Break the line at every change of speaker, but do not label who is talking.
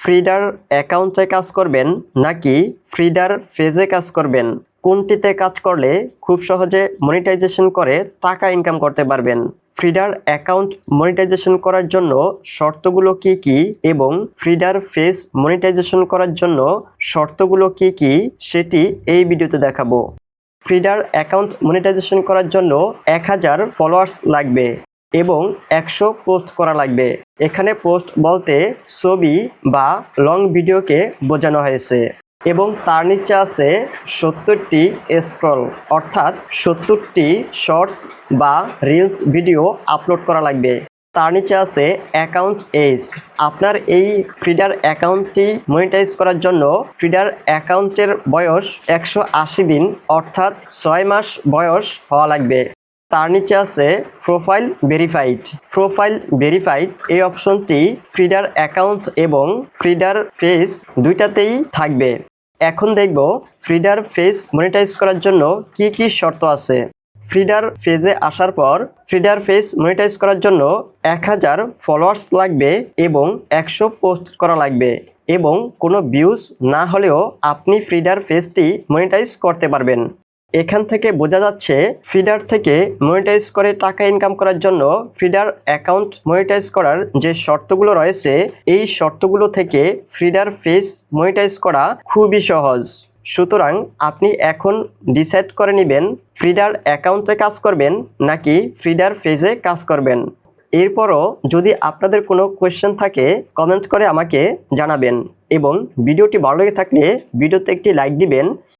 Feeder অ্যাকাউন্টে কাজ করবেন নাকি ফ্রিডার পেজে কাজ করবেন? কোনটিতে কাজ করলে খুব সহজে মনিটাইজেশন করে টাকা ইনকাম করতে পারবেন? ফ্রিডার অ্যাকাউন্ট মনিটাইজেশন করার জন্য শর্তগুলো কি কি এবং ফ্রিডার পেজ মনিটাইজেশন করার জন্য শর্তগুলো কি কি সেটি এই ভিডিওতে দেখাবো। ফ্রিডার অ্যাকাউন্ট মনিটাইজেশন করার জন্য 1000 ফলোয়ার্স লাগবে এবং 100 পোস্ট করা লাগবে। এখানে পোস্ট বলতে ছবি বা লং ভিডিওকে বোঝানো হয়েছে এবং তার নিচে আছে 70টি স্ক্রল অর্থাৎ 70টি শর্টস বা রিলস ভিডিও আপলোড করা লাগবে। তার নিচে আছে অ্যাকাউন্ট এজ। আপনার এই ফ্রিডার অ্যাকাউন্টটি মনিটাইজ করার জন্য ফ্রিডার অ্যাকাউন্টের বয়স 180 দিন অর্থাৎ 6 মাস বয়স হওয়া লাগবে। তার নিচে আছে প্রোফাইল ভেরিফাইড। প্রোফাইল ভেরিফাইড এই অপশনটি ফ্রিডার অ্যাকাউন্ট এবং ফ্রিডার পেজ দুইটাতেই থাকবে। এখন দেখব ফ্রিডার পেজ মনিটাইজ করার জন্য কি কি শর্ত আছে। ফ্রিডার পেজে আসার পর ফ্রিডার পেজ মনিটাইজ করার জন্য 1000 ফলোয়ার্স লাগবে এবং 100 পোস্ট করা লাগবে এবং কোনো ভিউজ না হলেও আপনি ফ্রিডার পেজটি মনিটাইজ করতে পারবেন। এখান থেকে বোঝা যাচ্ছে ফ্রিডার থেকে মনিটাইজ করে টাকা ইনকাম করার জন্য ফ্রিডার অ্যাকাউন্ট মনিটাইজ করার যে শর্তগুলো রয়েছে এই শর্তগুলো থেকে ফ্রিডার পেজ মনিটাইজ করা খুবই সহজ। সুতরাং আপনি এখন ডিসাইড করে নেবেন ফ্রিডার অ্যাকাউন্টে কাজ করবেন নাকি ফ্রিডার পেজে কাজ করবেন। এরপরও যদি আপনাদের কোনো কোয়েশ্চেন থাকে কমেন্ট করে আমাকে জানাবেন এবং ভিডিওটি ভালো লেগে থাকলে ভিডিওতে একটি লাইক দিবেন